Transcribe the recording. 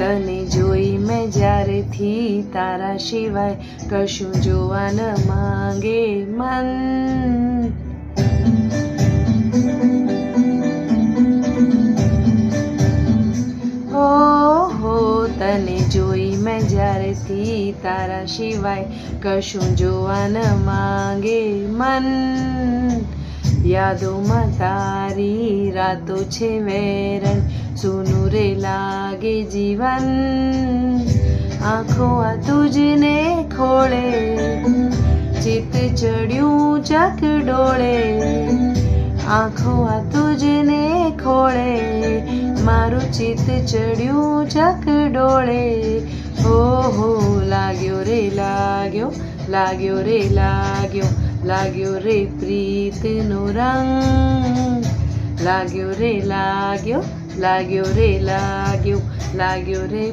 તને જોઈ મેં જ્યારેથી તારા સિવાય કશું જોવા ન માંગે મન. તને જોઈ મેં જ્યારેથી તારા સિવાય કશું જોવા ન માંગે મન. યાદોમાં તારી રાતો છે વેરણ, સૂનું રે લાગે જીવન. આંખો આ તુજને ખોળે, ચિત્ત ચડ્યું ચકડોળે. આંખો આ તુજને ખોળે, મારું ચિત્ત ચડ્યું ચકડોળે. હો લાગ્યો રે લાગ્યો, લાગ્યો રે લાગ્યો, લાગ્યો રે પ્રીતનો રંગ. લાગ્યો રે લાગ્યો, લાગ્યો રે લાગ્યો, લાગ્યો રે